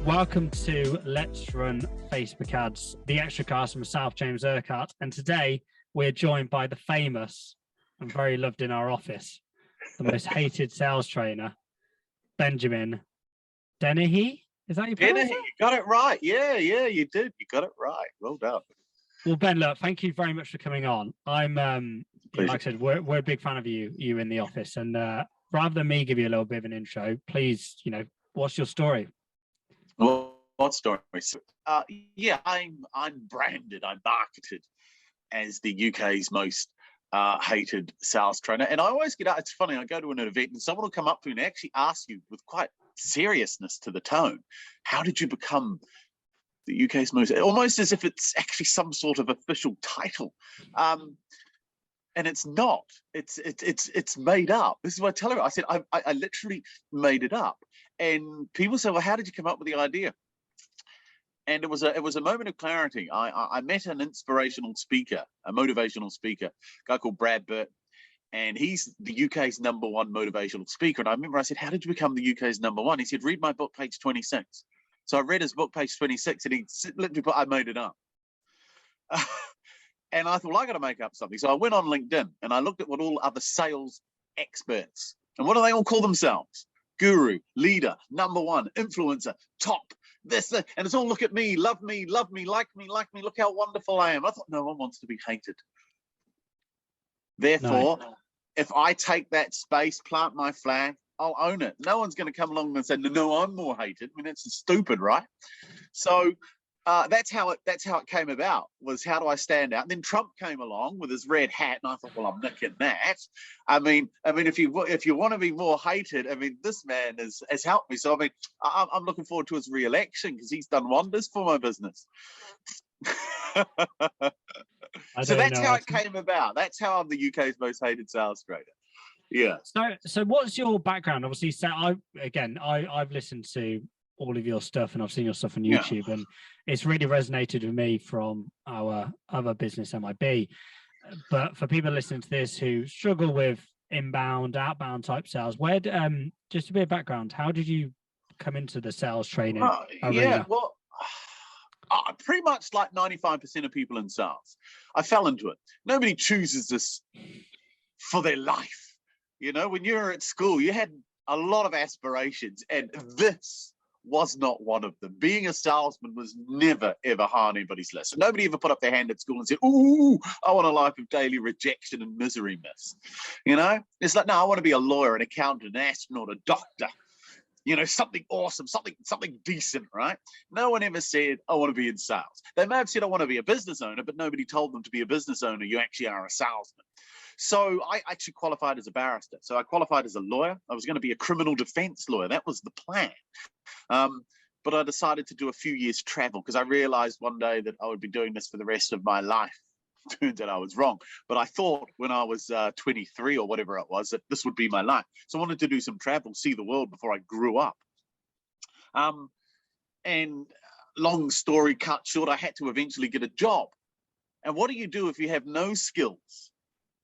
Welcome to Let's Run Facebook Ads, the extra cast from myself, James Urquhart. And today we're joined by the famous and very loved in our office, the most hated sales trainer, Benjamin Dennehy. Is that your pronunciation? Dennehy, you got it right. Yeah, you did. You got it right. Well done. Well, Ben, look, thank you very much for coming on. I'm, like I said, we're a big fan of you in the office. And rather than me give you a little bit of an intro, please, what's your story? Well, what story? Yeah, I'm branded, I'm marketed as the UK's most hated sales trainer. And I always get out, it's funny, I go to an event and someone will come up to me and actually ask you with quite seriousness to the tone, how did you become the UK's most, almost as if it's actually some sort of official title. And it's not. It's made up. This is what I tell her. I said I literally made it up. And people say, well, how did you come up with the idea? And it was a moment of clarity. I met an inspirational speaker, a motivational speaker, a guy called Brad Burton, and he's the UK's #1 motivational speaker. And I remember I said, how did you become the UK's #1? He said, read my book, page 26. So I read his book, page 26, and he literally put, I made it up. And I thought, well, I got to make up something. So I went on LinkedIn and I looked at what all other sales experts, and what do they all call themselves? Guru, leader, #1, influencer, top, this, and it's all look at me, love me, like me, look how wonderful I am. I thought, no one wants to be hated. Therefore, if I take that space, plant my flag, I'll own it. No one's going to come along and say, no, I'm more hated. I mean, that's stupid, right? So that's how it came about, was how do I stand out? And then Trump came along with his red hat, and I thought, well, I'm nicking that. I mean, if you want to be more hated, I mean, this man has helped me. So I mean, I'm looking forward to his re-election because he's done wonders for my business. So that's how it came about. That's how I'm the UK's most hated sales trainer. Yeah. So what's your background? Obviously, so I've listened to all of your stuff and I've seen your stuff on YouTube, and it's really resonated with me from our other business, MIB. But for people listening to this who struggle with inbound, outbound type sales, just a bit of background, how did you come into the sales training arena? Well, pretty much like 95% of people in sales, I fell into it. Nobody chooses this for their life. You know, when you were at school, you had a lot of aspirations, and this was not one of them. Being a salesman was never, ever high on anybody's list. So nobody ever put up their hand at school and said, ooh, I want a life of daily rejection and misery, miss. You know, it's like, no, I want to be a lawyer, an accountant, an astronaut, a doctor. You know, something awesome, something decent, right? No one ever said, I want to be in sales. They may have said, I want to be a business owner, but nobody told them to be a business owner. You actually are a salesman. So I actually qualified as a barrister. So I qualified as a lawyer. I was going to be a criminal defense lawyer. That was the plan. But I decided to do a few years travel because I realized one day that I would be doing this for the rest of my life. Turns out I was wrong. But I thought when I was 23 or whatever it was, that this would be my life. So I wanted to do some travel, see the world before I grew up. And long story cut short, I had to eventually get a job. And what do you do if you have no skills,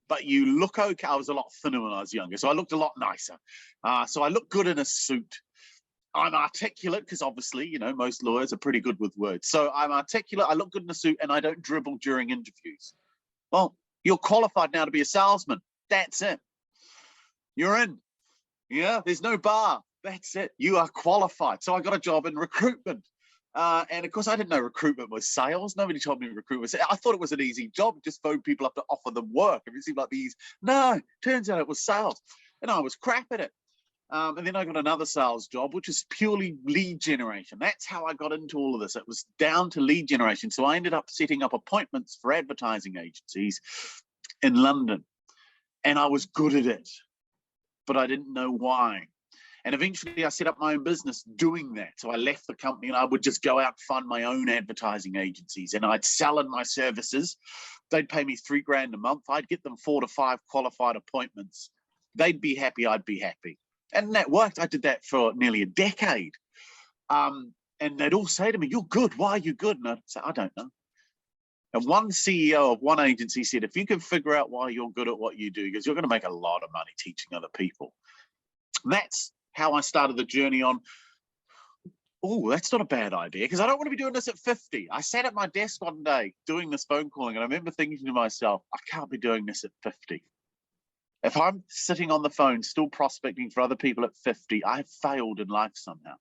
but you look okay? I was a lot thinner when I was younger, so I looked a lot nicer. So I look good in a suit. I'm articulate because obviously, you know, most lawyers are pretty good with words. So I'm articulate, I look good in a suit, and I don't dribble during interviews. Well, you're qualified now to be a salesman. That's it. You're in. Yeah, there's no bar. That's it. You are qualified. So I got a job in recruitment. And of course, I didn't know recruitment was sales. Nobody told me recruitment was. I thought it was an easy job, just phone people up to offer them work. It seemed like these. No, turns out it was sales. And I was crap at it. And then I got another sales job, which is purely lead generation. That's how I got into all of this. It was down to lead generation. So I ended up setting up appointments for advertising agencies in London. And I was good at it, but I didn't know why. And eventually I set up my own business doing that. So I left the company and I would just go out and fund my own advertising agencies, and I'd sell in my services. They'd pay me $3,000 a month. I'd get them 4 to 5 qualified appointments. They'd be happy, I'd be happy. And that worked. I did that for nearly a decade. And they'd all say to me, you're good. Why are you good? And I'd say, I don't know. And one CEO of one agency said, if you can figure out why you're good at what you do, because you're going to make a lot of money teaching other people. And that's how I started the journey on oh, that's not a bad idea, because I don't want to be doing this at 50. I sat at my desk one day doing this phone calling, and I remember thinking to myself, I can't be doing this at 50. If I'm sitting on the phone still prospecting for other people at 50, I have failed in life somehow.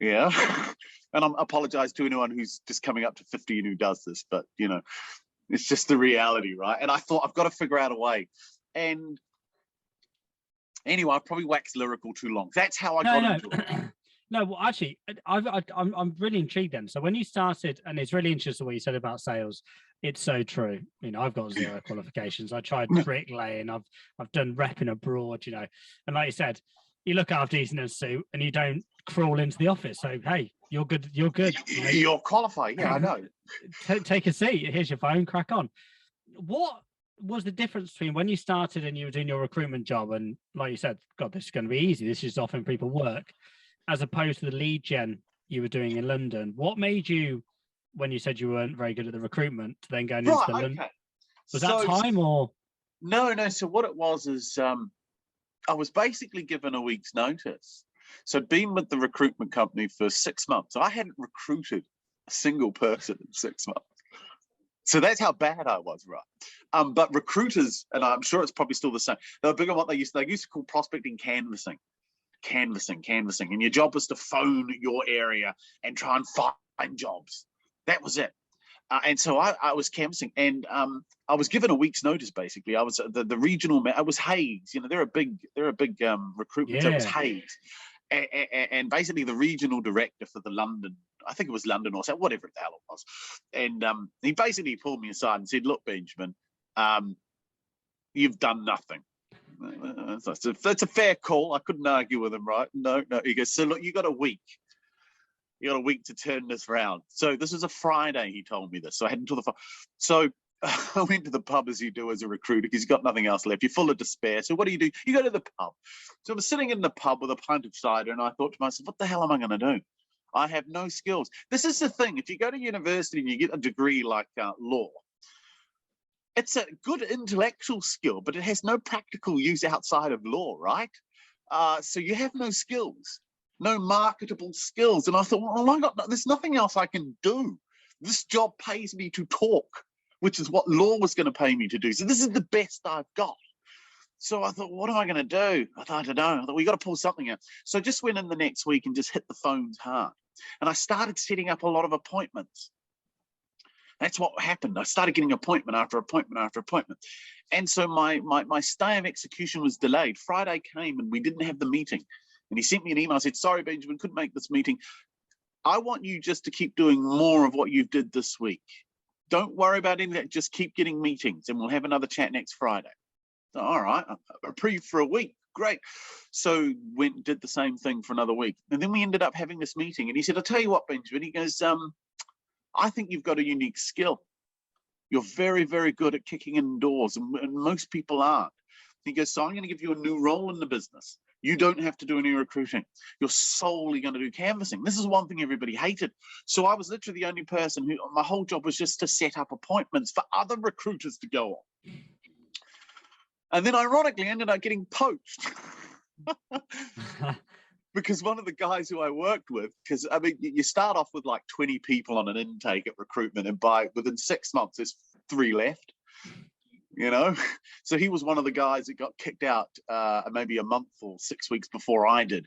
Yeah. And I apologize to anyone who's just coming up to 50 and who does this, but, you know, it's just the reality, right? And I thought, I've got to figure out a way. And anyway, I probably waxed lyrical too long. That's how I got into it. No, well, actually, I'm really intrigued then. So when you started, and it's really interesting what you said about sales. It's so true. You know, I've got 0 qualifications. I tried bricklaying. I've done repping abroad. You know, and like you said, you look half decent in a suit, and you don't crawl into the office. So hey, you're good. You're good. You know? You're qualified. Yeah, I know. Take a seat. Here's your phone. Crack on. What was the difference between when you started and you were doing your recruitment job, and like you said, God, this is going to be easy. This is offering people work, as opposed to the lead gen you were doing in London? What made you, when you said you weren't very good at the recruitment, to then going into the London? Was that time or? No. So what it was is I was basically given a week's notice. So I'd been with the recruitment company for 6 months. I hadn't recruited a single person in 6 months. So that's how bad I was, right? But recruiters, and I'm sure it's probably still the same, they were big on what they used to call prospecting canvassing. Canvassing, and your job was to phone your area and try and find jobs. That was it. And so I was canvassing, and I was given a week's notice. Basically, I was the regional. I was Hayes. You know, they're a big recruitment. Yeah. So it was Hayes, and basically the regional director for the London. I think it was London or so, whatever the hell it was. And he basically pulled me aside and said, "Look, Benjamin, you've done nothing." That's a fair call. I couldn't argue with him, right? No. He goes, so look, you got a week. You got a week to turn this round. So this was a Friday. He told me this. So I had until the. So I went to the pub, as you do as a recruiter, because you've got nothing else left. You're full of despair. So what do? You go to the pub. So I was sitting in the pub with a pint of cider, and I thought to myself, what the hell am I going to do? I have no skills. This is the thing. If you go to university and you get a degree like law, it's a good intellectual skill, but it has no practical use outside of law, right? So you have no skills, no marketable skills. And I thought, well, there's nothing else I can do. This job pays me to talk, which is what law was going to pay me to do. So this is the best I've got. So I thought, what am I going to do? I don't know. I thought, we got to pull something out. So I just went in the next week and just hit the phones hard. And I started setting up a lot of appointments. That's what happened. I started getting appointment after appointment after appointment. And so my stay of execution was delayed. Friday came and we didn't have the meeting. And he sent me an email. I said, sorry, Benjamin, couldn't make this meeting. I want you just to keep doing more of what you did this week. Don't worry about any of that. Just keep getting meetings and we'll have another chat next Friday. So, all right, approved for a week. Great. So went and did the same thing for another week. And then we ended up having this meeting. And he said, I'll tell you what, Benjamin. He goes, I think you've got a unique skill. You're very, very good at kicking in doors, and most people aren't. He goes, so I'm going to give you a new role in the business. You don't have to do any recruiting. You're solely going to do canvassing. This is one thing everybody hated. So I was literally the only person who, my whole job was just to set up appointments for other recruiters to go on. And then ironically, I ended up getting poached. Because one of the guys who I worked with, because I mean, you start off with like 20 people on an intake at recruitment, and within 6 months, there's 3 left. You know, so he was one of the guys that got kicked out maybe a month or 6 weeks before I did,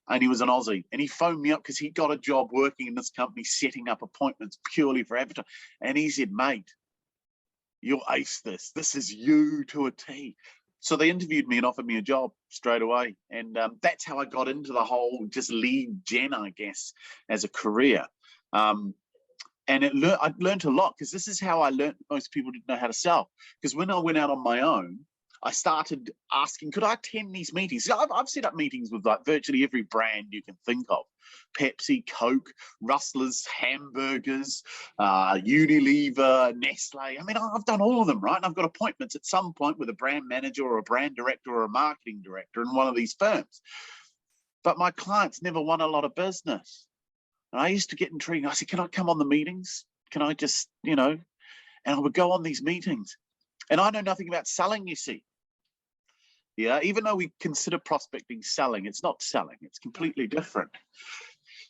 and he was an Aussie, and he phoned me up because he got a job working in this company setting up appointments purely for advertising, and he said, "Mate, you'll ace this. This is you to a T." So they interviewed me and offered me a job straight away. And that's how I got into the whole just lead gen, I guess, as a career. And I learned a lot, because this is how I learned most people didn't know how to sell. Because when I went out on my own, I started asking, could I attend these meetings? I've set up meetings with like virtually every brand you can think of. Pepsi, Coke, Rustlers, hamburgers, Unilever, Nestle. I mean, I've done all of them, right? And I've got appointments at some point with a brand manager or a brand director or a marketing director in one of these firms. But my clients never won a lot of business. And I used to get intrigued. I said, can I come on the meetings? Can I just, you know, and I would go on these meetings. And I know nothing about selling, you see. Yeah, even though we consider prospecting selling, it's not selling. It's completely different.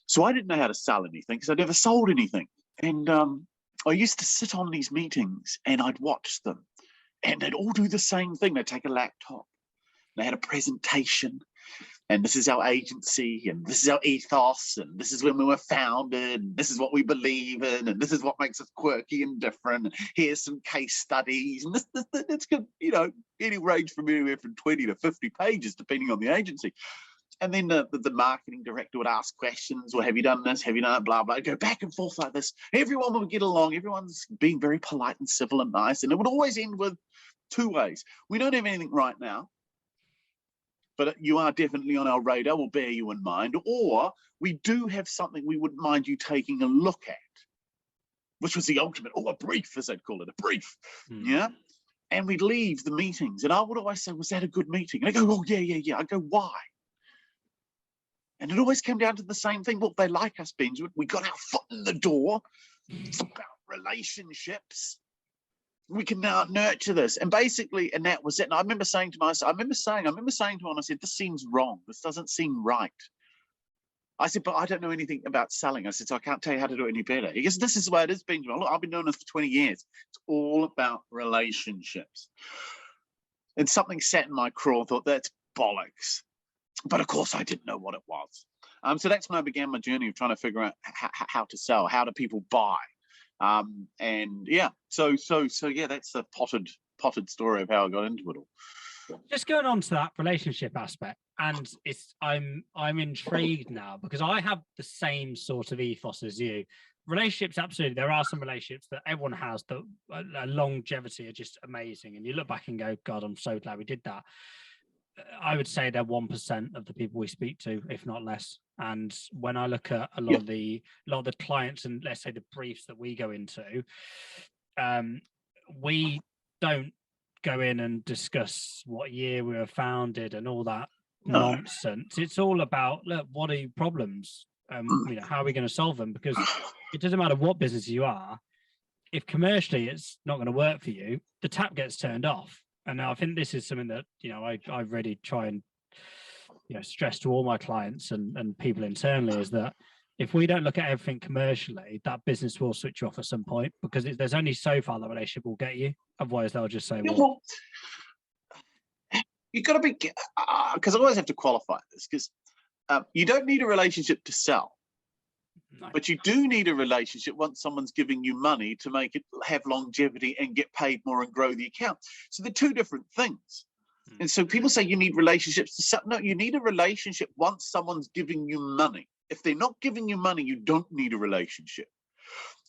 So I didn't know how to sell anything because I never sold anything. And I used to sit on these meetings and I'd watch them, and they'd all do the same thing. They'd take a laptop, they had a presentation, and this is our agency, and this is our ethos, and this is when we were founded, and this is what we believe in, and this is what makes us quirky and different. And here's some case studies, and this could, you know, any range from anywhere from 20 to 50 pages, depending on the agency. And then the marketing director would ask questions. Well, have you done this? Have you done that? Blah, blah. Go back and forth like this. Everyone would get along. Everyone's being very polite and civil and nice. And it would always end with two ways. We don't have anything right now, but you are definitely on our radar. We'll bear you in mind. Or we do have something we wouldn't mind you taking a look at, which was the ultimate, a brief, as they'd call it, a brief. Yeah. And we'd leave the meetings. And I would always say, was that a good meeting? And I go, oh, yeah. I go, why? And it always came down to the same thing. Well, they like us, Benjamin. We got our foot in the door. It's about relationships. We can now nurture this. And basically, and that was it. And I remember saying to myself, I remember saying to him, I said, this seems wrong. This doesn't seem right. I said, but I don't know anything about selling. I said, so I can't tell you how to do it any better. He goes, this is the way it is, Benjamin. Look, I've been doing this for 20 years. It's all about relationships. And something sat in my craw and thought, that's bollocks. But of course, I didn't know what it was. So that's when I began my journey of trying to figure out how to sell, how do people buy, and yeah. So yeah, that's the potted story of how I got into it all. Just going on to that relationship aspect, and I'm intrigued now because I have the same sort of ethos as you. Relationships, absolutely. There are some relationships that everyone has that longevity are just amazing, and you look back and go, God, I'm so glad we did that. I would say they're 1% of the people we speak to, if not less. And when I look at a lot of the clients and let's say the briefs that we go into, we don't go in and discuss what year we were founded and all that nonsense. It's all about, look, what are your problems? You know, how are we going to solve them? Because it doesn't matter what business you are, if commercially it's not going to work for you, the tap gets turned off. And I think this is something that, you know, I really try and, you know, stress to all my clients and people internally is that if we don't look at everything commercially, that business will switch you off at some point because there's only so far the relationship will get you. Otherwise, they'll just say, well, you've got to be, because I always have to qualify this, because you don't need a relationship to sell. No. But you do need a relationship once someone's giving you money to make it have longevity and get paid more and grow the account. So they're two different things. And so people say you need relationships to sell. No, you need a relationship once someone's giving you money. If they're not giving you money, you don't need a relationship.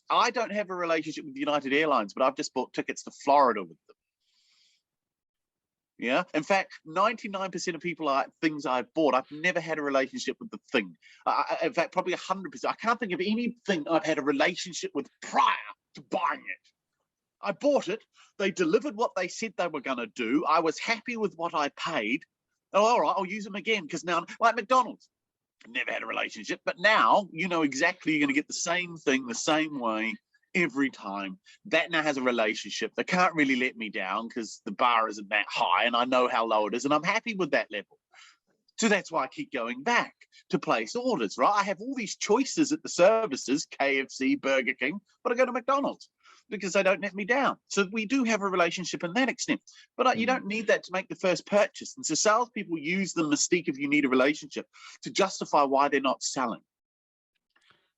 I don't have a relationship with United Airlines, but I've just bought tickets to Florida with them. Yeah. In fact, 99% of things I've bought, I've never had a relationship with the thing. In fact, probably 100%. I can't think of anything I've had a relationship with prior to buying it. I bought it. They delivered what they said they were going to do. I was happy with what I paid. Oh, all right, I'll use them again because now, like McDonald's, never had a relationship, but now you know exactly you're going to get the same thing the same way every time. That now has a relationship. They can't really let me down because the bar isn't that high and I know how low it is and I'm happy with that level. So that's why I keep going back to place orders, right? I have all these choices at the services, KFC, Burger King, but I go to McDonald's because they don't let me down. So we do have a relationship in that extent, but you don't need that to make the first purchase. And so salespeople use the mystique of you need a relationship to justify why they're not selling.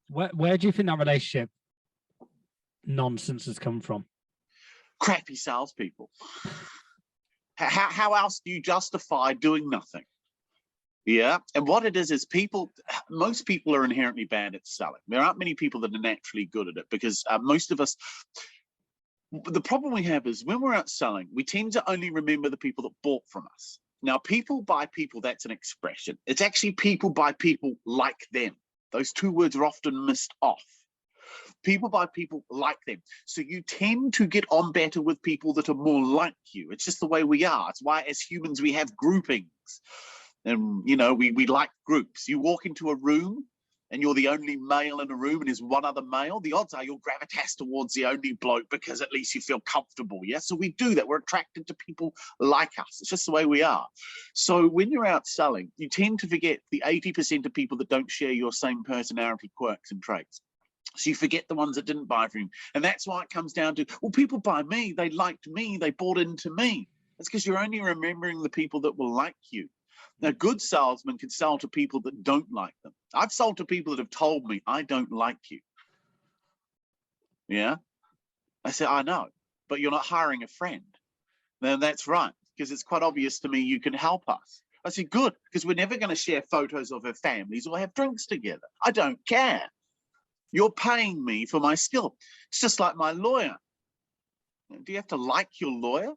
Where do you think that relationship nonsense has come from? Crappy salespeople. How else do you justify doing nothing? Yeah, and what it is most people are inherently bad at selling. There aren't many people that are naturally good at it because most of us, the problem we have is when we're out selling, we tend to only remember the people that bought from us. Now, people buy people, that's an expression. It's actually people buy people like them. Those two words are often missed off. People buy people like them. So you tend to get on better with people that are more like you. It's just the way we are. It's why as humans we have groupings. And, you know, we like groups. You walk into a room and you're the only male in a room and there's one other male, the odds are you'll gravitate towards the only bloke because at least you feel comfortable. Yeah. So we do that. We're attracted to people like us. It's just the way we are. So when you're out selling, you tend to forget the 80% of people that don't share your same personality quirks and traits. So you forget the ones that didn't buy from you. And that's why it comes down to, well, people buy me, they liked me, they bought into me. That's because you're only remembering the people that will like you. Now, good salesmen can sell to people that don't like them. I've sold to people that have told me, I don't like you. Yeah. I said, I know, but you're not hiring a friend. Then that's right, because it's quite obvious to me you can help us. I said, good, because we're never going to share photos of our families or have drinks together. I don't care. You're paying me for my skill. It's just like my lawyer. Do you have to like your lawyer?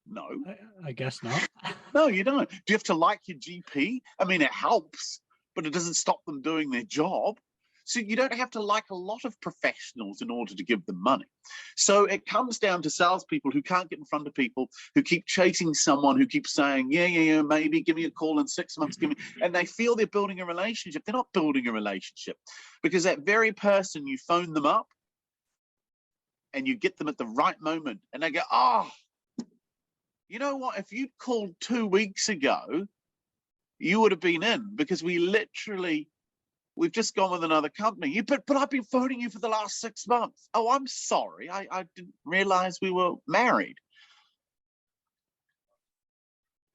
No. I guess not. No, you don't. Do you have to like your GP? I mean, it helps, but it doesn't stop them doing their job. So you don't have to like a lot of professionals in order to give them money. So it comes down to salespeople who can't get in front of people, who keep chasing someone, who keeps saying, yeah, maybe, give me a call in 6 months, and they feel they're building a relationship. They're not building a relationship, because that very person, you phone them up and you get them at the right moment and they go, oh, you know what? If you'd called 2 weeks ago, you would have been in, because we've just gone with another company. But I've been phoning you for the last 6 months. Oh, I'm sorry. I didn't realize we were married.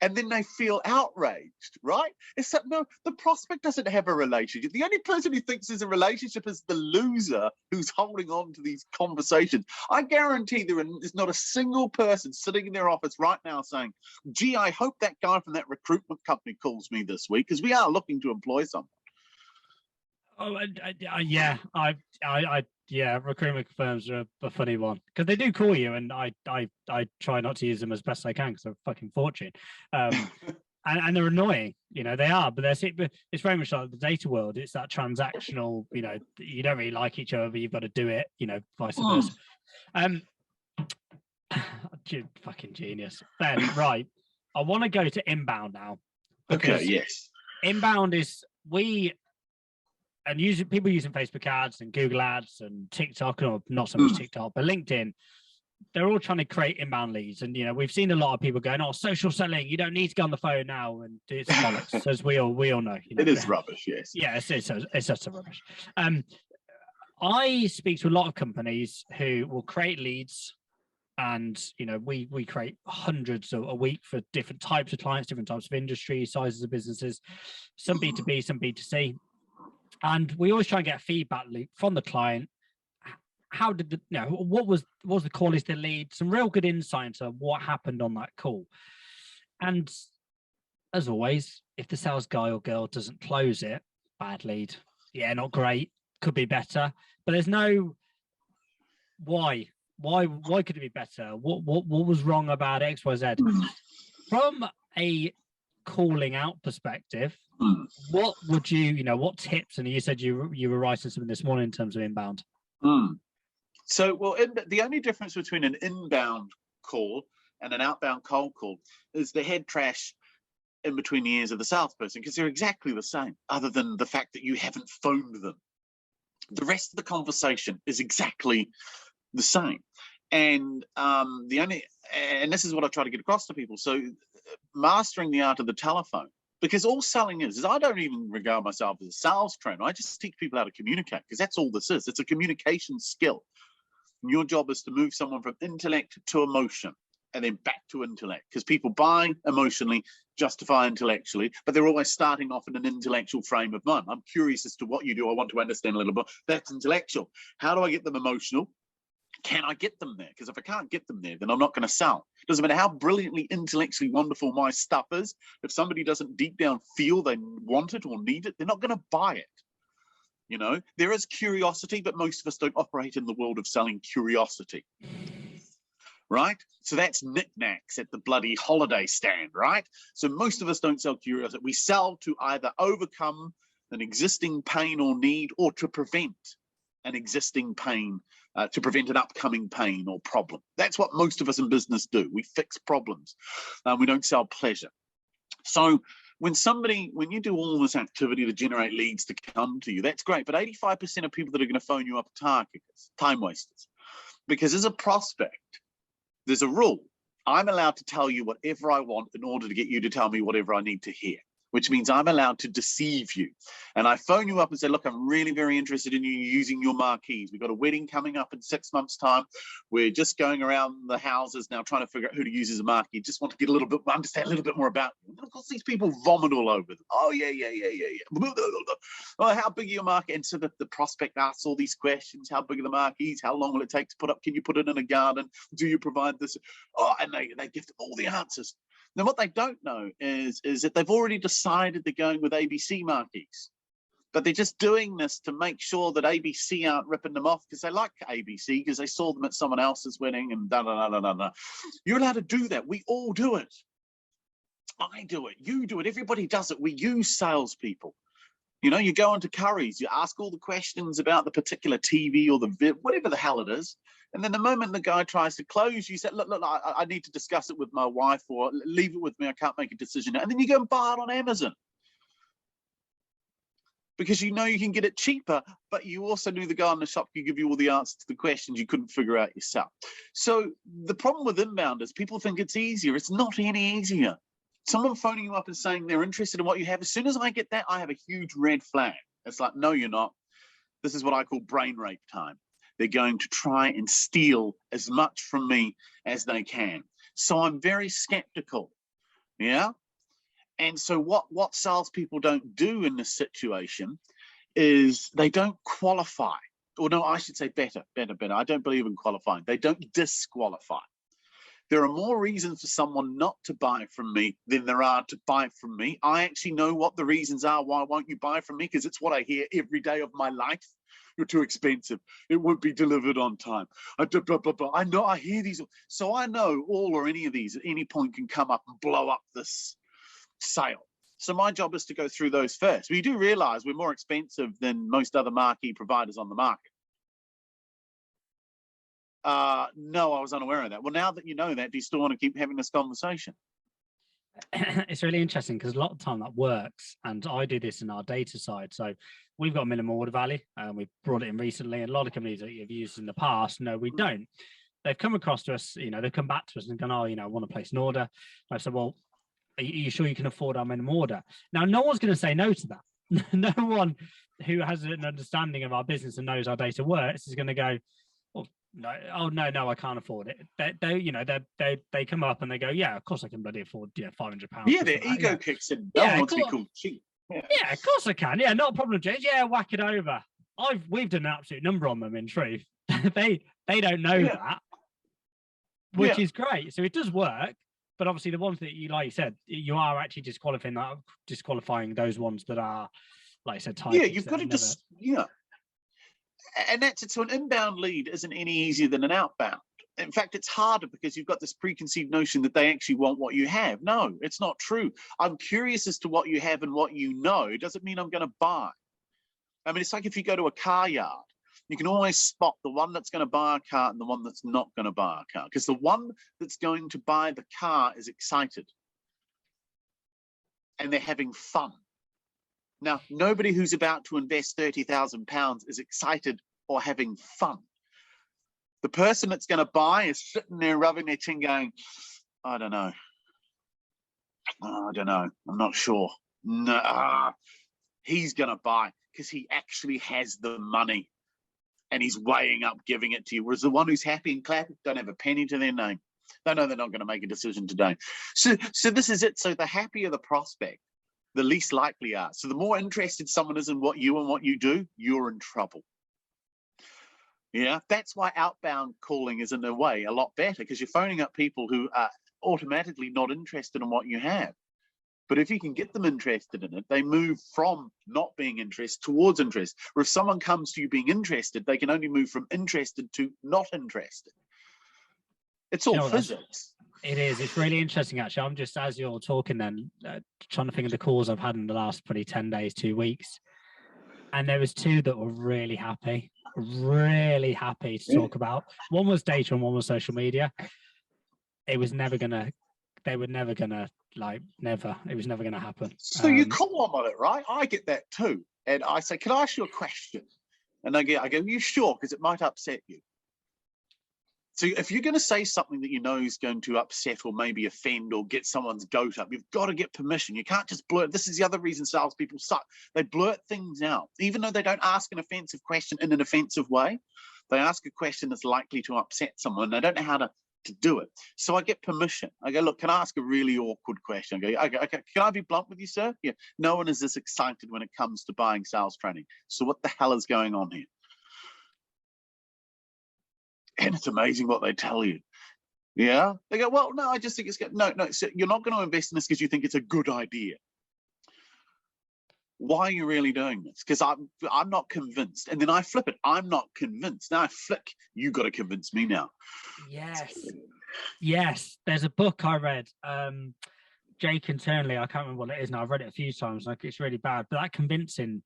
And then they feel outraged, right? It's that, no, the prospect doesn't have a relationship. The only person who thinks there's a relationship is the loser who's holding on to these conversations. I guarantee there's not a single person sitting in their office right now saying, gee, I hope that guy from that recruitment company calls me this week, because we are looking to employ someone. Oh, yeah, recruitment firms are a funny one, because they do call you, and I try not to use them as best I can because they're a fucking fortune, and they're annoying. You know, they are, but it's very much like the data world. It's that transactional. You know, you don't really like each other, but you've got to do it. You know, vice versa. Fucking genius, Ben. Right, I want to go to inbound now. Okay. Yes. Inbound is people using Facebook ads and Google ads and TikTok, or not so much TikTok, but LinkedIn, they're all trying to create inbound leads. And, you know, we've seen a lot of people going, oh, social selling, you don't need to go on the phone now. And it's bollocks, as we all know. You know? It is rubbish, yes. Yeah, it's just a rubbish. I speak to a lot of companies who will create leads, and, you know, we create hundreds a week for different types of clients, different types of industries, sizes of businesses, some B2B, some B2C. And we always try and get a feedback loop from the client. How did what was the call? Is the lead? Some real good insight into what happened on that call. And as always, if the sales guy or girl doesn't close it, bad lead. Yeah, not great. Could be better. But there's no why. Why could it be better? What was wrong about X, Y, Z? From a calling out perspective, what would what tips? And you said you were writing something this morning in terms of inbound. So, well, the only difference between an inbound call and an outbound cold call is the head trash in between the ears of the salesperson, because they're exactly the same, other than the fact that you haven't phoned them. The rest of the conversation is exactly the same. And and this is what I try to get across to people. So mastering the art of the telephone, because all selling is I don't even regard myself as a sales trainer. I just teach people how to communicate, because that's all this is. It's a communication skill. And your job is to move someone from intellect to emotion, and then back to intellect, because people buy emotionally, justify intellectually, but they're always starting off in an intellectual frame of mind. I'm curious as to what you do. I want to understand a little bit. That's intellectual. How do I get them emotional? Can I get them there? Because if I can't get them there, then I'm not going to sell. Doesn't matter how brilliantly intellectually wonderful my stuff is. If somebody doesn't deep down feel they want it or need it, they're not going to buy it. You know, there is curiosity, but most of us don't operate in the world of selling curiosity. Right? So that's knickknacks at the bloody holiday stand, right? So most of us don't sell curiosity. We sell to either overcome an existing pain or need, or to prevent an existing pain, to prevent an upcoming pain or problem. That's what most of us in business do. We fix problems. We don't sell pleasure. So when you do all this activity to generate leads to come to you, that's great. But 85% of people that are going to phone you up are targets, time wasters. Because as a prospect, there's a rule. I'm allowed to tell you whatever I want in order to get you to tell me whatever I need to hear, which means I'm allowed to deceive you. And I phone you up and say, look, I'm really very interested in you using your marquees. We've got a wedding coming up in 6 months' time. We're just going around the houses now trying to figure out who to use as a marquee. Just want to get understand a little bit more about you. And of course, these people vomit all over them. Oh, yeah. Oh, how big are your marquee? And so the prospect asks all these questions. How big are the marquees? How long will it take to put up? Can you put it in a garden? Do you provide this? Oh, and they give them all the answers. Then what they don't know is that they've already decided they're going with ABC marquees. But they're just doing this to make sure that ABC aren't ripping them off because they like ABC because they saw them at someone else's wedding and da-da-da-da-da. You're allowed to do that. We all do it. I do it. You do it. Everybody does it. We use salespeople. You know, you go into Curry's, you ask all the questions about the particular TV or whatever the hell it is. And then the moment the guy tries to close, you say, look, I need to discuss it with my wife, or leave it with me. I can't make a decision. And then you go and buy it on Amazon. Because you know you can get it cheaper, but you also knew the guy in the shop could give you all the answers to the questions you couldn't figure out yourself. So the problem with inbound is people think it's easier. It's not any easier. Someone phoning you up and saying they're interested in what you have, as soon as I get that, I have a huge red flag. It's like, no, you're not. This is what I call brain rape time. They're going to try and steal as much from me as they can. So I'm very skeptical. Yeah. And so what salespeople don't do in this situation is they don't qualify. Or no, I should say better. I don't believe in qualifying. They don't disqualify. There are more reasons for someone not to buy from me than there are to buy from me. I actually know what the reasons are. Why won't you buy from me? Because it's what I hear every day of my life. You're too expensive. It won't be delivered on time. I know, I hear these. So I know all or any of these at any point can come up and blow up this sale. So my job is to go through those first. We do realize we're more expensive than most other marquee providers on the market. No, I was unaware of that. Well, now that you know that, do you still want to keep having this conversation? It's really interesting because a lot of the time that works, and I do this in our data side. So we've got a minimum order value, and we've brought it in recently. And a lot of companies that you've used in the past, no, we don't. They've come across to us, they've come back to us and gone, oh, I want to place an order. And I said, well, are you sure you can afford our minimum order? Now, no one's going to say no to that. No one who has an understanding of our business and knows our data works is going to go, no, I can't afford it. They come up and they go, yeah, of course I can bloody afford £500. Yeah, their ego kicks in. No one wants to be called cheap. Yeah, of course I can. Yeah, not a problem, James. Yeah, whack it over. We've done an absolute number on them. In truth, they don't know that, which is great. So it does work, but obviously the ones that like you said, you are actually disqualifying those ones that are, like I said, yeah, you've got to just And so an inbound lead isn't any easier than an outbound. In fact, it's harder because you've got this preconceived notion that they actually want what you have. No, it's not true. I'm curious as to what you have and what you know. Doesn't mean I'm going to buy. I mean, it's like if you go to a car yard, you can always spot the one that's going to buy a car and the one that's not going to buy a car, because the one that's going to buy the car is excited and they're having fun. Now, nobody who's about to invest £30,000 is excited or having fun. The person that's going to buy is sitting there rubbing their chin going, I don't know. I'm not sure. No, he's going to buy because he actually has the money and he's weighing up giving it to you. Whereas the one who's happy and clapping don't have a penny to their name. They know they're not going to make a decision today. So this is it. So the happier the prospect, the least likely are. So the more interested someone is in what you do, you're in trouble. Yeah, that's why outbound calling is in a way a lot better, because you're phoning up people who are automatically not interested in what you have. But if you can get them interested in it, they move from not being interested towards interest. Or if someone comes to you being interested, they can only move from interested to not interested. It's all physics. It is. It's really interesting, actually. I'm just, as you're talking then, trying to think of the calls I've had in the last probably 10 days, 2 weeks. And there was two that were really happy to talk about. One was data and one was social media. They were never going to like never. It was never going to happen. So you call on it, right? I get that too. And I say, can I ask you a question? And I go, you sure? Because it might upset you. So if you're going to say something that you know is going to upset or maybe offend or get someone's goat up, you've got to get permission. You can't just blurt. This is the other reason salespeople suck. They blurt things out, even though they don't ask an offensive question in an offensive way. They ask a question that's likely to upset someone. They don't know how to do it. So I get permission. I go, look, can I ask a really awkward question? I go, okay, can I be blunt with you, sir? Yeah. No one is this excited when it comes to buying sales training. So what the hell is going on here? And it's amazing what they tell you. Yeah. They go, well, no, I just think it's good. No, so you're not going to invest in this because you think it's a good idea. Why are you really doing this? Because I'm not convinced. And then I flip it. I'm not convinced. Now I flick. You got to convince me now. Yes. There's a book I read. Jake internally, I can't remember what it is now. I've read it a few times. Like, it's really bad. But that convincing,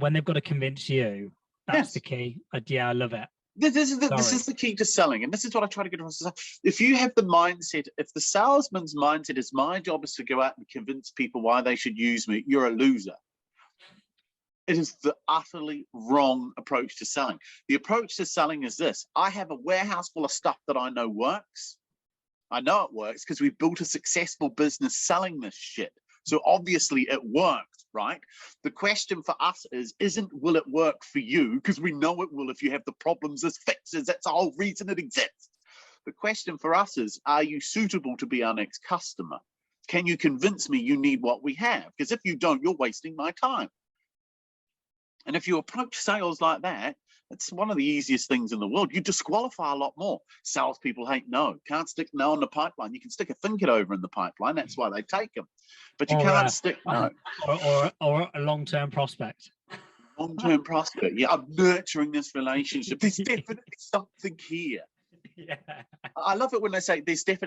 when they've got to convince you, that's the key. Yeah, I love it. This is the key to selling, and this is what I try to get across. If you have the mindset, if the salesman's mindset is my job is to go out and convince people why they should use me, you're a loser. It is the utterly wrong approach to selling. The approach to selling is this: I have a warehouse full of stuff that I know works. I know it works because we've built a successful business selling this shit. So obviously it works, right? The question for us isn't will it work for you? Because we know it will if you have the problems as fixes. That's the whole reason it exists. The question for us is, are you suitable to be our next customer? Can you convince me you need what we have? Because if you don't, you're wasting my time. And if you approach sales like that, it's one of the easiest things in the world. You disqualify a lot more. Salespeople hate no. Can't stick no in the pipeline. You can stick a think it over in the pipeline. That's why they take them. But you can't stick no. Or a long-term prospect. Long-term prospect. Yeah, I'm nurturing this relationship. There's definitely something here. Yeah. I love it when they say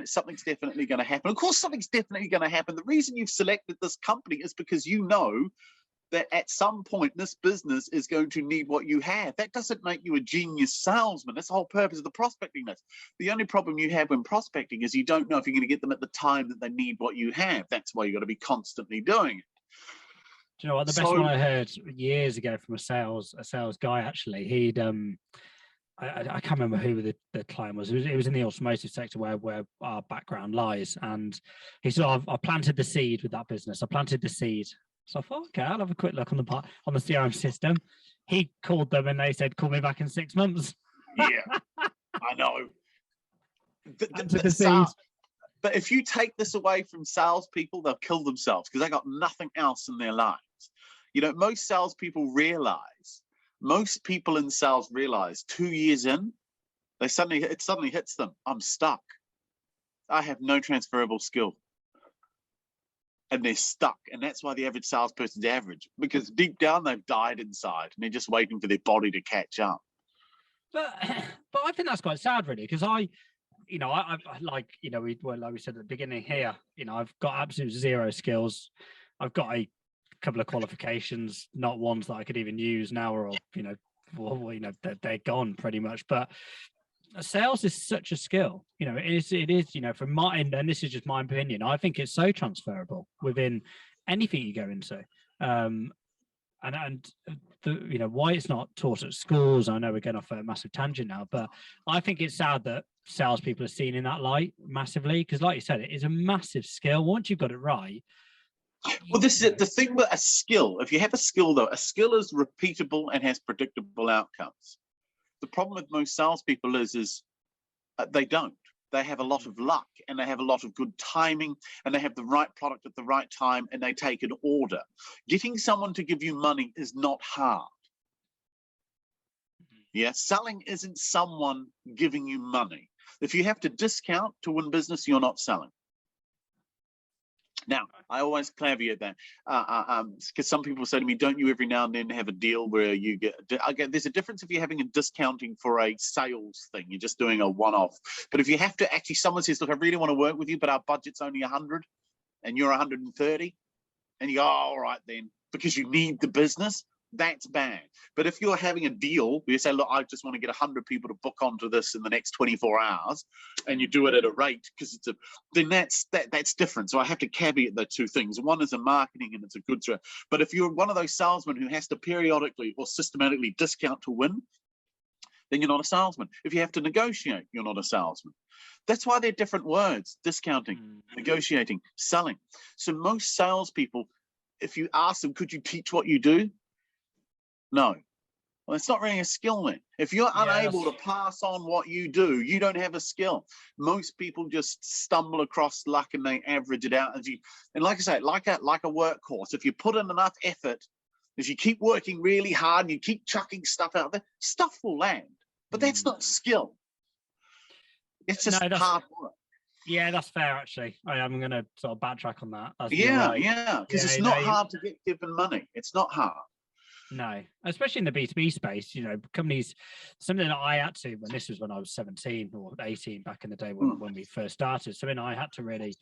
something's definitely going to happen. Of course, something's definitely going to happen. The reason you've selected this company is because you know that at some point this business is going to need what you have. That doesn't make you a genius salesman. That's the whole purpose of the prospecting list. The only problem you have when prospecting is you don't know if you're going to get them at the time that they need what you have. That's why you've got to be constantly doing it. Do you know what? The best one I heard years ago from a sales guy, actually, he'd I can't remember who the client was. It was in the automotive sector where our background lies. And he said, I planted the seed with that business. I planted the seed. So I thought, okay, I'll have a quick look on the CRM system. He called them and they said, call me back in 6 months. Yeah, I know. But if you take this away from salespeople, they'll kill themselves because they got nothing else in their lives. You know, most people in sales realize 2 years in, it suddenly hits them. I'm stuck. I have no transferable skill. And they're stuck. And that's why the average salesperson's average, because deep down they've died inside and they're just waiting for their body to catch up. But I think that's quite sad, really, because I like we said at the beginning here, I've got absolute zero skills. I've got a couple of qualifications, not ones that I could even use now, or they're gone pretty much. But sales is such a skill, it is from my end, and this is just my opinion, I think it's so transferable within anything you go into, and why it's not taught at schools. I know we're going off a massive tangent now, but I think it's sad that salespeople are seen in that light massively, because like you said, it is a massive skill once you've got it right. Well, this is it. The thing with a skill, if you have a skill though, a skill is repeatable and has predictable outcomes. The problem with most salespeople is they don't. They have a lot of luck and they have a lot of good timing and they have the right product at the right time and they take an order. Getting someone to give you money is not hard. Yeah, selling isn't someone giving you money. If you have to discount to win business, you're not selling. Now, I always caveat that because some people say to me, don't you every now and then have a deal where you get, there's a difference if you're having a discounting for a sales thing, you're just doing a one-off. But if you have to actually, someone says, look, I really want to work with you, but our budget's only 100 and you're 130, and you go, oh, all right then, because you need the business, that's bad. But if you're having a deal where you say, look, I just want to get 100 people to book onto this in the next 24 hours, and you do it at a rate because it's then that's different. So I have to caveat the two things. One is a marketing and it's a good threat. But if you're one of those salesmen who has to periodically or systematically discount to win, then you're not a salesman. If you have to negotiate, you're not a salesman. That's why they're different words: discounting, negotiating, selling. So most salespeople, if you ask them, could you teach what you do? No. Well, it's not really a skill then. If you're unable to pass on what you do, you don't have a skill. Most people just stumble across luck and they average it out. And like I say, like a work course, if you put in enough effort, if you keep working really hard and you keep chucking stuff out there, stuff will land. But that's not skill. It's just hard work. Yeah, that's fair, actually. I'm going to sort of backtrack on that. Yeah, because it's not hard to get given money. It's not hard. No, especially in the B2B space, companies, something that I had to, when I was 17 or 18 back in the day when we first started, something I had to really,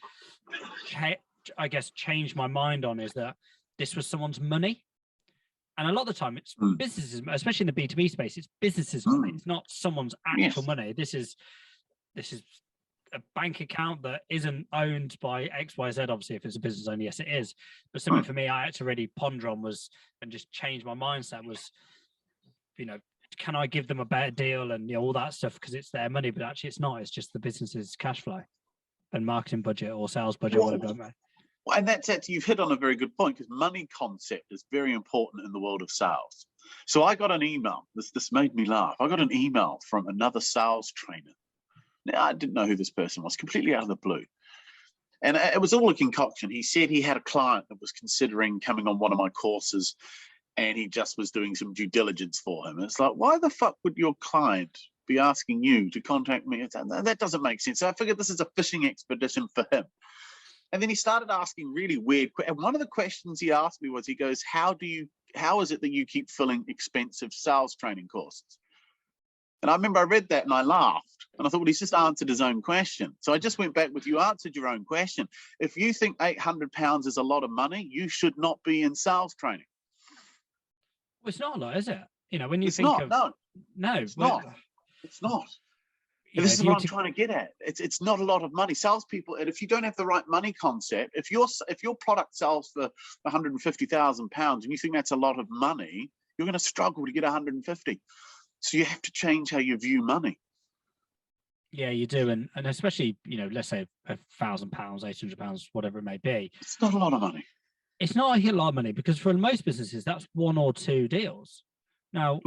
change my mind on is that this was someone's money. And a lot of the time it's businesses, especially in the B2B space, it's businesses' money. It's not someone's actual money. This is a bank account that isn't owned by XYZ. Obviously, if it's a business owner, yes, it is. But something for me I had to really ponder on and just change my mindset was, can I give them a better deal and all that stuff because it's their money, but actually it's not. It's just the business's cash flow and marketing budget or sales budget, whatever. And that's you've hit on a very good point, because money concept is very important in the world of sales. So I got an email. This made me laugh. I got an email from another sales trainer. Now, I didn't know who this person was, completely out of the blue. And it was all a concoction. He said he had a client that was considering coming on one of my courses, and he just was doing some due diligence for him. And it's like, why the fuck would your client be asking you to contact me? That doesn't make sense. So I figured this is a fishing expedition for him. And then he started asking really weird questions. And one of the questions he asked me was, he goes, how is it that you keep filling expensive sales training courses? And I remember I read that and I laughed. And I thought, well, he's just answered his own question. So I just went back with, you answered your own question. If you think £800 is a lot of money, you should not be in sales training. Well, it's not a lot, is it? When you it's think not, of... No, it's not. It's not. This is what I'm trying to get at. It's not a lot of money. Salespeople, and if you don't have the right money concept, if your product sells for £150,000 and you think that's a lot of money, you're going to struggle to get 150. So you have to change how you view money. Yeah, you do, and especially let's say £1,000, £800, whatever it may be. It's not a lot of money. It's not a lot of money because for most businesses that's one or two deals. Now,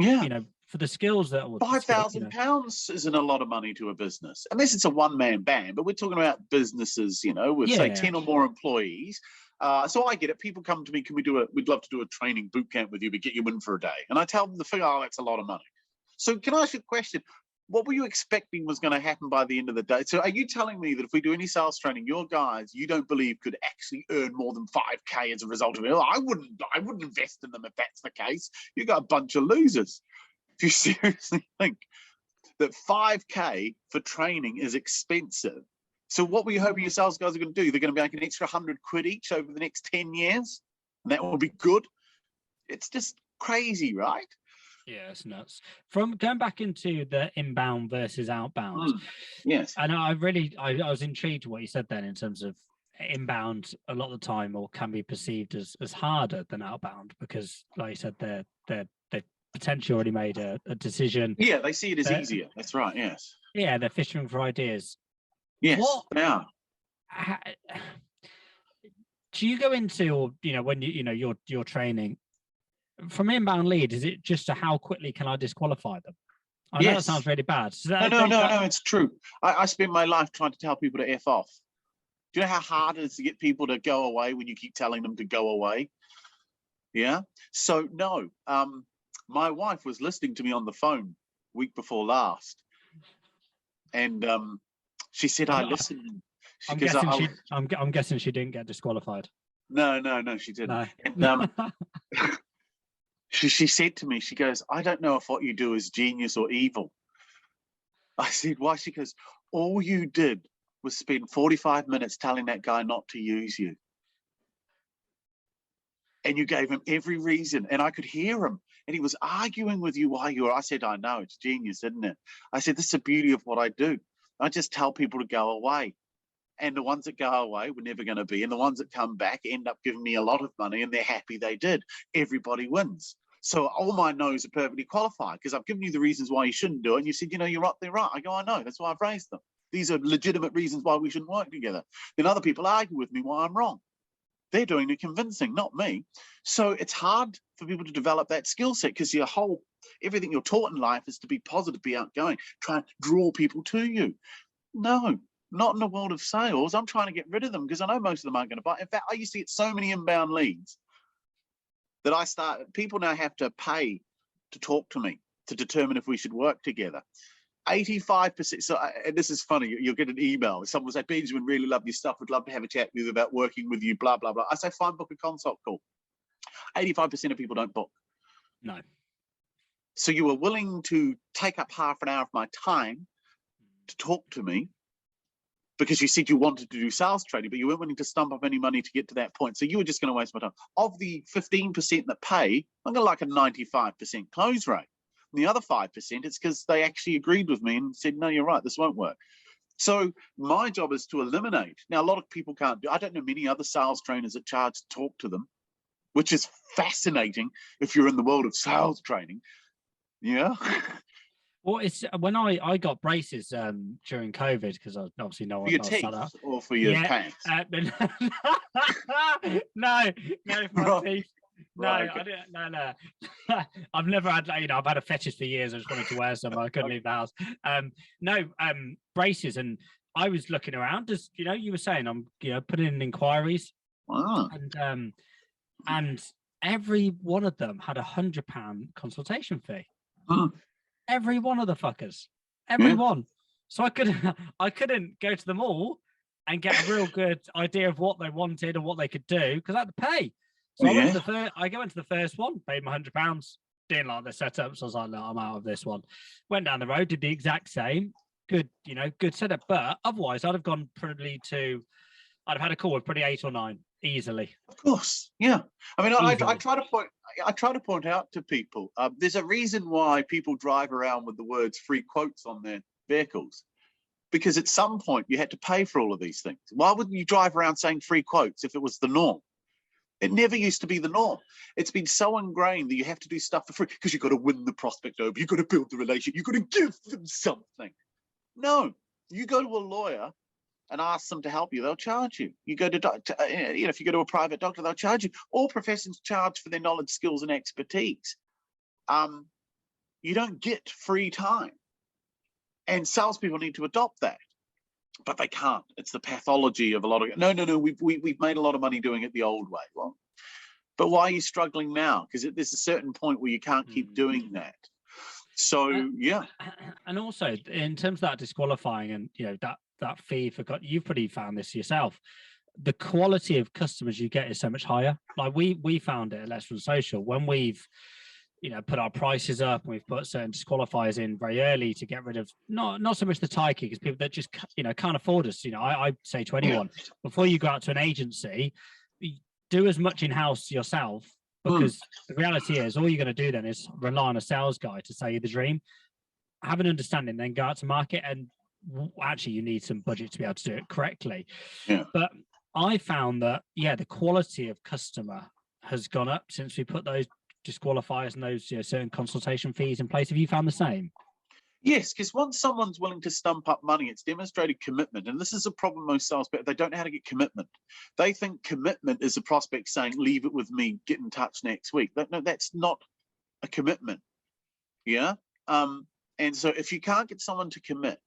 for the skills that £5,000 isn't a lot of money to a business, unless it's a one-man band. But we're talking about businesses, with say 10 or more employees. So I get it. People come to me, we'd love to do a training boot camp with you, but get you in for a day. And I tell them the figure, that's a lot of money. So can I ask you a question? What were you expecting was going to happen by the end of the day? So are you telling me that if we do any sales training, your guys, you don't believe could actually earn more than 5K as a result of it? I wouldn't invest in them if that's the case. You got a bunch of losers. If you seriously think that 5K for training is expensive, so what were you hoping your sales guys are going to do? They're going to be like an extra £100 each over the next 10 years? And that will be good? It's just crazy, right? Yeah, it's nuts. From going back into the inbound versus outbound. Yes. And I was intrigued with what you said then in terms of inbound a lot of the time or can be perceived as harder than outbound because, like you said, they've potentially already made a decision. Yeah, they see it as easier. That's right, yes. Yeah, they're fishing for ideas. Yes, they are. Do you go into, or when you're training from inbound lead, is it just how quickly can I disqualify them? I know that sounds really bad. No, it's true. I spend my life trying to tell people to F off. Do you know how hard it is to get people to go away when you keep telling them to go away? Yeah. So no, my wife was listening to me on the phone week before last, and she said, "I listened." I'm guessing she didn't get disqualified. No, she didn't. No. And, she said to me, she goes, "I don't know if what you do is genius or evil." I said, "Why?" She goes, "All you did was spend 45 minutes telling that guy not to use you." And you gave him every reason. And I could hear him. And he was arguing with you why you were. I said, I know, it's genius, isn't it? I said, this is the beauty of what I do. I just tell people to go away. And the ones that go away were never going to be. And the ones that come back end up giving me a lot of money, and they're happy they did. Everybody wins. So all my no's are perfectly qualified, because I've given you the reasons why you shouldn't do it. And you said, you know, you're right, they're right. I go, I know. That's why I've raised them. These are legitimate reasons why we shouldn't work together. Then other people argue with me why I'm wrong. They're doing the convincing, not me. So it's hard for people to develop that skill set, because everything you're taught in life is to be positive, be outgoing, try and draw people to you. No, not in the world of sales. I'm trying to get rid of them, because I know most of them aren't going to buy. In fact, I used to get so many inbound leads that people now have to pay to talk to me to determine if we should work together. 85%. So, and this is funny, you'll get an email. Someone will say, Benjamin, really love your stuff. Would love to have a chat with you about working with you, blah, blah, blah. I say, fine, book a consult call. 85% of people don't book. No. So you were willing to take up half an hour of my time to talk to me because you said you wanted to do sales training, but you weren't willing to stump up any money to get to that point. So you were just going to waste my time. Of the 15% that pay, I'm going to like a 95% close rate. The other 5%, it's because they actually agreed with me and said, no, you're right, this won't work. So my job is to eliminate. Now, a lot of people can't do, I don't know many other sales trainers that charge to talk to them, which is fascinating if you're in the world of sales training. Yeah. Well, it's when I got braces during COVID, because I obviously know for what your I was teeth set up. or for your pants? No, for my Right. teeth. No, Right, okay. I didn't. No. I've never had, I've had a fetish for years. I just wanted to wear some. I couldn't leave the house. Braces, and I was looking around, as you were saying, I'm putting in inquiries, Wow. and every one of them had £100 consultation fee. Hmm. Every one of the fuckers, every one. So I couldn't go to them all and get a real good idea of what they wanted and what they could do, because I had to pay. So I went to the first one, paid my £100, didn't like the setup, so I was like, no, I'm out of this one. Went down the road, did the exact same, good setup, but otherwise I'd have gone probably I'd have had a call with probably 8 or 9 easily. Of course, yeah. I mean, I try to point out to people, there's a reason why people drive around with the words free quotes on their vehicles, because at some point you had to pay for all of these things. Why wouldn't you drive around saying free quotes if it was the norm? It never used to be the norm. It's been so ingrained that you have to do stuff for free because you've got to win the prospect over. You've got to build the relationship. You've got to give them something. No, you go to a lawyer and ask them to help you, they'll charge you. You go to if you go to a private doctor, they'll charge you. All professions charge for their knowledge, skills, and expertise. You don't get free time, and salespeople need to adopt that, but they can't. It's the pathology of a lot of no. We've made a lot of money doing it the old way. Well, but why are you struggling now? Because there's a certain point where you can't keep doing that. So yeah, and also in terms of that disqualifying and that fee for, you've probably found this yourself, the quality of customers you get is so much higher. Like we found it at Let's Run Social when we've put our prices up, and we've put certain disqualifiers in very early to get rid of not so much the tie kickers, people that just can't afford us. I say to anyone, before you go out to an agency, do as much in-house yourself, because the reality is all you're going to do then is rely on a sales guy to sell you the dream. Have an understanding, then go out to market, and actually you need some budget to be able to do it correctly. But I found that the quality of customer has gone up since we put those disqualifiers and those certain consultation fees in place. Have you found the same? Yes, because once someone's willing to stump up money, it's demonstrated commitment. And this is a problem most sales, but they don't know how to get commitment. They think commitment is a prospect saying, leave it with me, get in touch next week. No, that's not a commitment. Yeah. And so if you can't get someone to commit,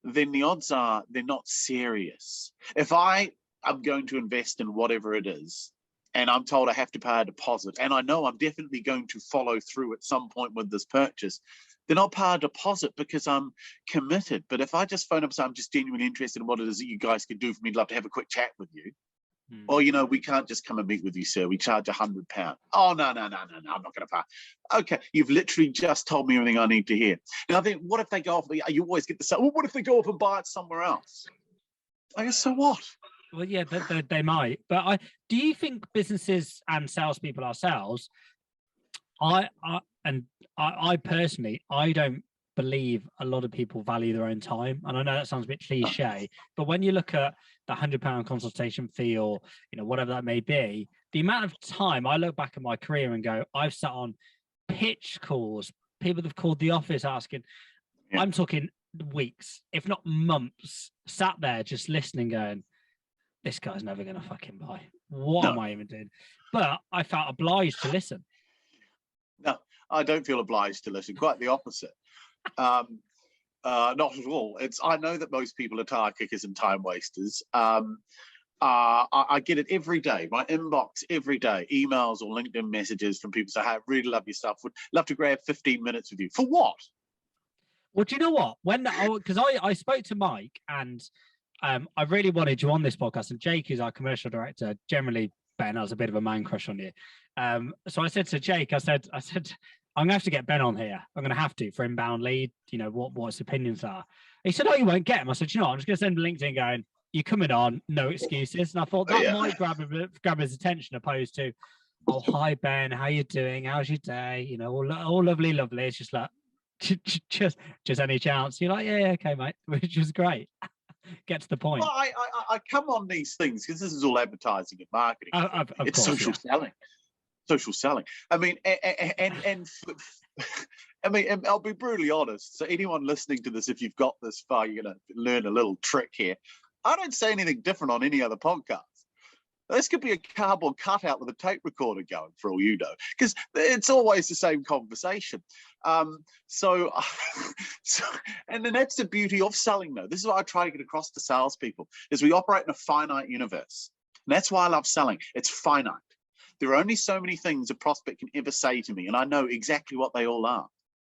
then the odds are they're not serious. If I am going to invest in whatever it is, and I'm told I have to pay a deposit, and I know I'm definitely going to follow through at some point with this purchase, then I'll pay a deposit because I'm committed. But if I just phone up and say, I'm just genuinely interested in what it is that you guys could do for me, I'd love to have a quick chat with you. Or, we can't just come and meet with you, sir. We charge £100. Oh, no, I'm not going to pay. Okay, you've literally just told me everything I need to hear. Now, then, what if they go off? You always get the, well, what if they go off and buy it somewhere else? I guess, so what? Well, yeah, they might. But do you think businesses and salespeople ourselves, I personally, I don't believe a lot of people value their own time. And I know that sounds a bit cliche, but when you look at the £100 consultation fee, or whatever that may be, the amount of time I look back at my career and go, I've sat on pitch calls, people that have called the office asking, I'm talking weeks, if not months, sat there just listening, going, this guy's never going to fucking buy. What am I even doing? But I felt obliged to listen. No, I don't feel obliged to listen. Quite the opposite. Not at all. I know that most people are tire kickers and time wasters. I get it every day. My inbox every day, emails or LinkedIn messages from people saying, "Hey, I really love your stuff. Would love to grab 15 minutes with you." For what? Well, do you know what? Because I spoke to Mike, and I really wanted you on this podcast, and Jake, who's our commercial director, generally Ben has a bit of a man crush on you. So I said to Jake, I said, I'm gonna have to get Ben on here. I'm gonna have to for inbound lead. What his opinions are. He said, "Oh, you won't get him." I said, I'm just gonna send him LinkedIn going, "You're coming on, no excuses." And I thought that might grab his attention, opposed to, "Oh, hi Ben, how you doing? How's your day? All lovely. It's just like, just any chance." You're like, yeah, okay, mate, which was great. Get to the point. Well, I come on these things because this is all advertising and marketing. It's social selling. Social selling. I mean, and I mean, and I'll be brutally honest. So anyone listening to this, if you've got this far, you're going to learn a little trick here. I don't say anything different on any other podcast. This could be a cardboard cutout with a tape recorder going, for all you know, because it's always the same conversation. So, and then that's the beauty of selling, though. This is what I try to get across to salespeople, is we operate in a finite universe. And that's why I love selling. It's finite. There are only so many things a prospect can ever say to me, and I know exactly what they all are.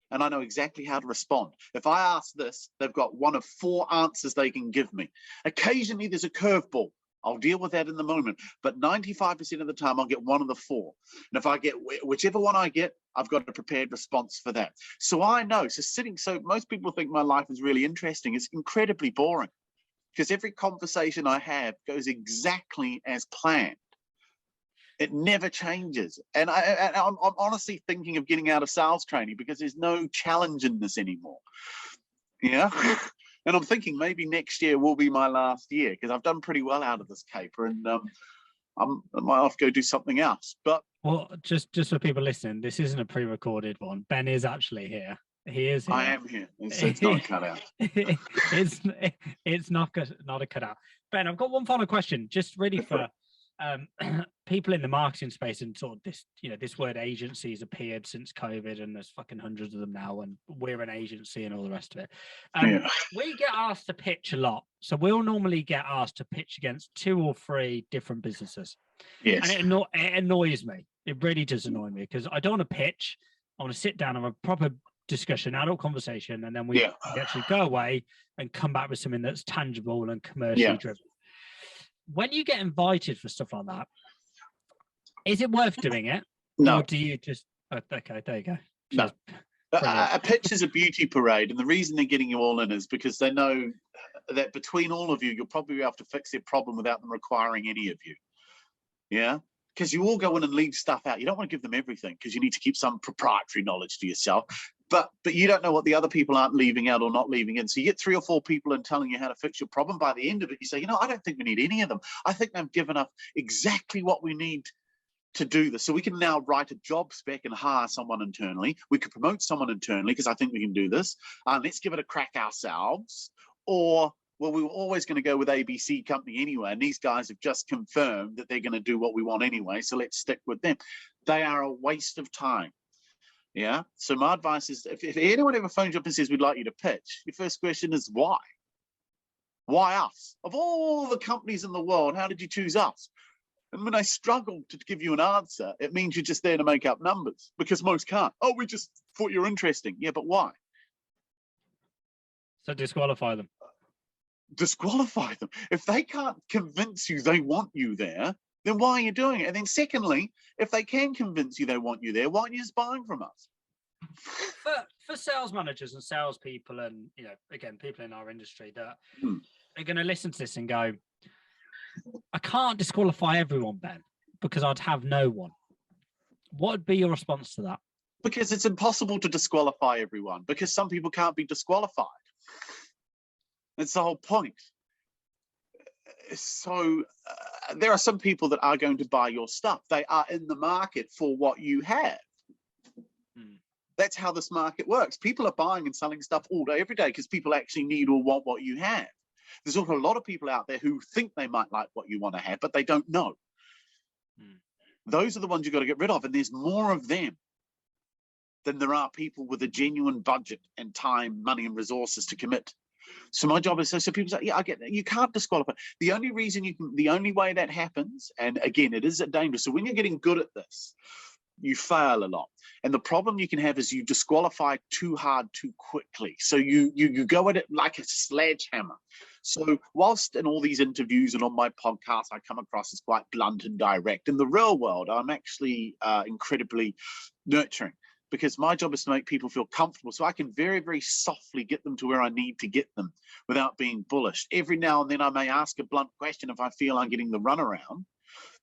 And I know exactly how to respond. If I ask this, they've got one of 4 answers they can give me. Occasionally, there's a curveball. I'll deal with that in the moment. But 95% of the time, I'll get one of the 4. And if I get whichever one I get, I've got a prepared response for that. So I know. So most people think my life is really interesting. It's incredibly boring, because every conversation I have goes exactly as planned. It never changes. And I'm honestly thinking of getting out of sales training because there's no challenge in this anymore. Yeah. And I'm thinking maybe next year will be my last year, because I've done pretty well out of this caper, and I might have to go do something else. But well, just for people listening, this isn't a pre-recorded one. Ben is actually here. He is here. I am here. It's not a cutout. It's not a cutout. Ben, I've got one final question, just really for people in the marketing space, and sort of this, this word agency has appeared since COVID, and there's fucking hundreds of them now, and we're an agency and all the rest of it. We get asked to pitch a lot, so we'll normally get asked to pitch against 2 or 3 different businesses. Yes. And it annoys me. It really does annoy me, because I don't want to pitch. I want to sit down and have a proper discussion, adult conversation, and then we actually go away and come back with something that's tangible and commercially driven. When you get invited for stuff like that, is it worth doing it? No. Or do you just, okay, there you go. No. A pitch is a beauty parade, and the reason they're getting you all in is because they know that between all of you, you'll probably be able to fix their problem without them requiring any of you. Yeah? Because you all go in and leave stuff out. You don't want to give them everything, because you need to keep some proprietary knowledge to yourself. But you don't know what the other people aren't leaving out or not leaving in. So you get 3 or 4 people in telling you how to fix your problem. By the end of it, you say, I don't think we need any of them. I think they've given us exactly what we need to do this. So we can now write a job spec and hire someone internally. We could promote someone internally, because I think we can do this. Let's give it a crack ourselves. Or, well, we were always going to go with ABC company anyway, and these guys have just confirmed that they're going to do what we want anyway, so let's stick with them. They are a waste of time. Yeah. So my advice is, if anyone ever phones you up and says, "We'd like you to pitch," your first question is, why? Why us? Of all the companies in the world, how did you choose us? And when I struggle to give you an answer, it means you're just there to make up numbers, because most can't. Oh, we just thought you're interesting. Yeah, but why? So disqualify them. Disqualify them. If they can't convince you they want you there, then why are you doing it? And then secondly, if they can convince you they want you there, why aren't you just buying from us? For sales managers and salespeople, and again, people in our industry that are going to listen to this and go, I can't disqualify everyone, Ben, because I'd have no one. What would be your response to that? Because it's impossible to disqualify everyone, because some people can't be disqualified. That's the whole point. So there are some people that are going to buy your stuff. They are in the market for what you have. That's how this market works. People are buying and selling stuff all day, every day, because people actually need or want what you have. There's also a lot of people out there who think they might like what you want to have, but they don't know. Those are the ones you've got to get rid of, and there's more of them than there are people with a genuine budget and time, money, and resources to commit. So my job is so people say, yeah, I get that. You can't disqualify. The only reason you can, the only way that happens, and again, it is dangerous. So when you're getting good at this, you fail a lot. And the problem you can have is you disqualify too hard too quickly. So you go at it like a sledgehammer. So whilst in all these interviews and on my podcast, I come across as quite blunt and direct, in the real world, I'm actually incredibly nurturing, because my job is to make people feel comfortable, so I can very, very softly get them to where I need to get them without being bullish. Every now and then I may ask a blunt question if I feel I'm getting the runaround,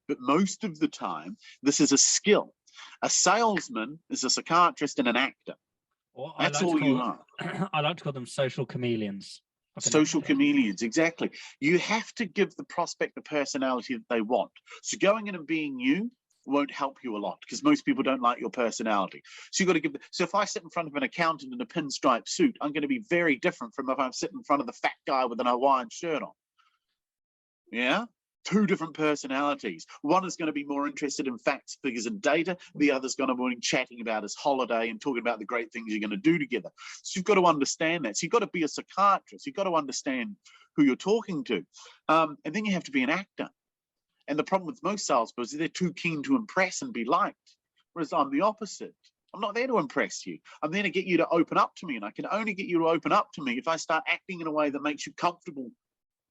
but most of the time, this is a skill. A salesman is a psychiatrist and an actor. Well, that's all you are. I like to call them social chameleons. Social chameleons, exactly. You have to give the prospect the personality that they want. So going in and being you won't help you a lot, because most people don't like your personality. So you've got to give. So if I sit in front of an accountant in a pinstripe suit, I'm going to be very different from if I'm sitting in front of the fat guy with an Hawaiian shirt on. Yeah? Two different personalities. One is going to be more interested in facts, figures, and data. The other's going to be chatting about his holiday and talking about the great things you're going to do together. So you've got to understand that. So you've got to be a psychiatrist. You've got to understand who you're talking to. And then you have to be an actor. And the problem with most salespeople is they're too keen to impress and be liked, whereas I'm the opposite. I'm not there to impress you. I'm there to get you to open up to me, and I can only get you to open up to me if I start acting in a way that makes you comfortable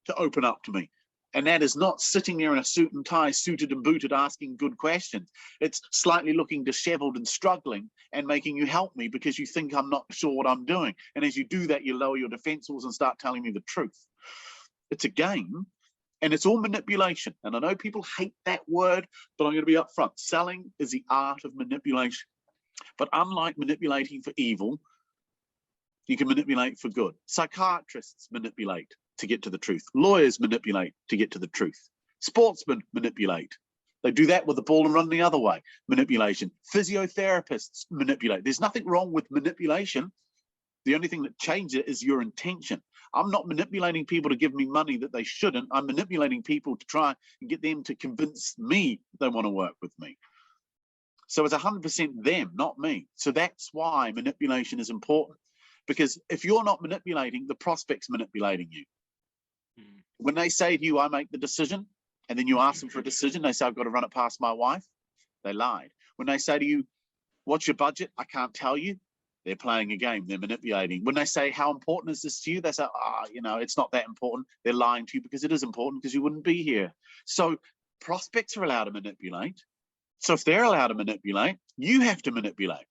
to open up to me. And that is not sitting there in a suit and tie, suited and booted, asking good questions. It's slightly looking disheveled and struggling and making you help me because you think I'm not sure what I'm doing. And as you do that, you lower your defensibles and start telling me the truth. It's a game. And it's all manipulation. And I know people hate that word, but I'm going to be upfront. Selling is the art of manipulation. But unlike manipulating for evil, you can manipulate for good. Psychiatrists manipulate to get to the truth. Lawyers manipulate to get to the truth. Sportsmen manipulate. They do that with the ball and run the other way. Manipulation. Physiotherapists manipulate. There's nothing wrong with manipulation. The only thing that changes it is your intention. I'm not manipulating people to give me money that they shouldn't. I'm manipulating people to try and get them to convince me they want to work with me. So it's 100% them, not me. So that's why manipulation is important. Because if you're not manipulating, the prospect's manipulating you. When they say to you, I make the decision, and then you ask them for a decision, they say, I've got to run it past my wife. They lied. When they say to you, what's your budget? I can't tell you. They're playing a game. They're manipulating. When they say, how important is this to you? They say, it's not that important. They're lying to you because it is important, because you wouldn't be here. So prospects are allowed to manipulate. So if they're allowed to manipulate, you have to manipulate.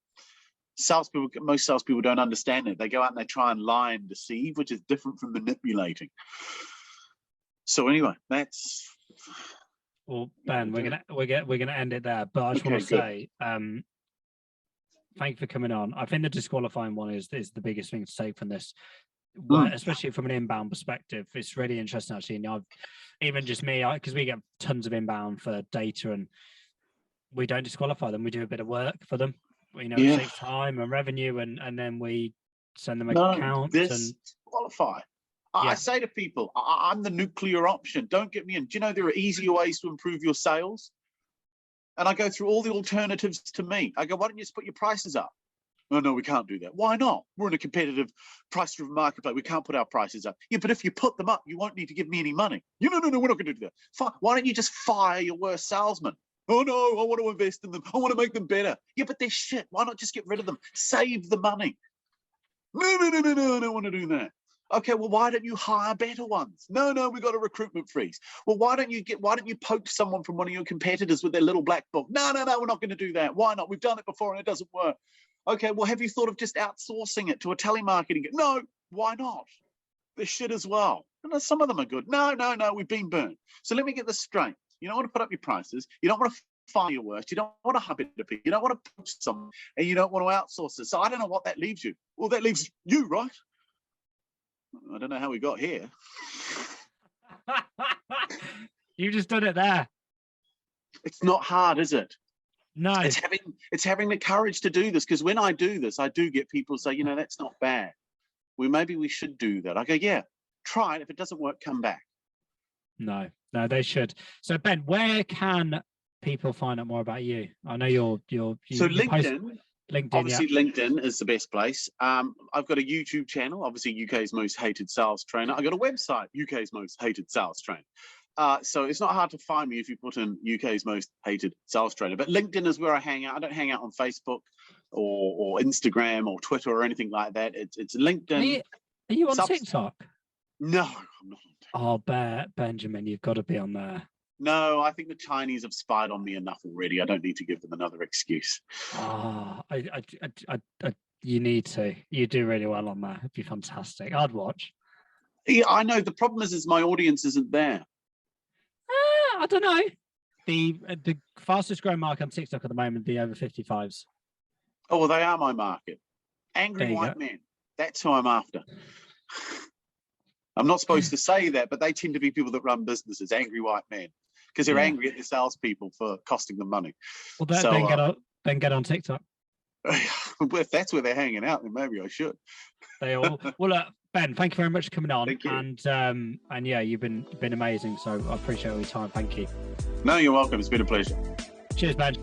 Most salespeople don't understand it. They go out and they try and lie and deceive, which is different from manipulating. So anyway, that's. Well, Ben, we're gonna end it there. But I just want to say, thank you for coming on. I think the disqualifying one is the biggest thing to take from this, especially from an inbound perspective. It's really interesting, actually. And I've even just me, because we get tons of inbound for data, and we don't disqualify them. We do a bit of work for them. It takes time and revenue, and then we send them accounts. Disqualify. I say to people, I'm the nuclear option. Don't get me in. Do you know there are easier ways to improve your sales? And I go through all the alternatives to me. I go, why don't you just put your prices up? Oh, no, we can't do that. Why not? We're in a competitive price-driven marketplace. We can't put our prices up. Yeah, but if you put them up, you won't need to give me any money. No, we're not going to do that. Fine. Why don't you just fire your worst salesman? Oh, no, I want to invest in them. I want to make them better. Yeah, but they're shit. Why not just get rid of them? Save the money. No, I don't want to do that. Okay, well, why don't you hire better ones? No, we got a recruitment freeze. Well, why don't you poach someone from one of your competitors with their little black book? No, we're not going to do that. Why not? We've done it before and it doesn't work. Okay, well, have you thought of just outsourcing it to a telemarketing? No, why not? They're shit as well. No, some of them are good. No, we've been burned. So let me get this straight. You don't want to put up your prices. You don't want to fire your work. You don't want to hub it to people. You don't want to poach someone, and you don't want to outsource it. So I don't know what that leaves you. Well, that leaves you, right? I don't know how we got here. You just done it there. It's not hard, is it? No. It's having the courage to do this, because when I do this, I do get people say, that's not bad. Maybe we should do that. I go, yeah, try it. If it doesn't work, come back. No, they should. So Ben, where can people find out more about you? I know you're so LinkedIn. LinkedIn, obviously, yeah. LinkedIn is the best place. I've got a YouTube channel, obviously UK's most hated sales trainer. I've got a website, UK's most hated sales trainer. So it's not hard to find me if you put in UK's most hated sales trainer. But LinkedIn is where I hang out. I don't hang out on Facebook or Instagram or Twitter or anything like that. It's LinkedIn. Are you on TikTok? No, I'm not on TikTok. Oh, Benjamin, you've got to be on there. No, I think the Chinese have spied on me enough already. I don't need to give them another excuse. You need to. You do really well on that. It'd be fantastic. I'd watch. Yeah, I know. The problem is my audience isn't there. I don't know. The fastest growing market on TikTok at the moment, the over 55s. Oh, well, they are my market. Angry white men. That's who I'm after. I'm not supposed to say that, but they tend to be people that run businesses, angry white men, because they're angry at the salespeople for costing them money. Well, then get on TikTok. If that's where they're hanging out, then maybe I should. They all. Well, Ben, thank you very much for coming on. Thank you. And yeah, you've been amazing. So I appreciate all your time. Thank you. No, you're welcome. It's been a pleasure. Cheers, Ben.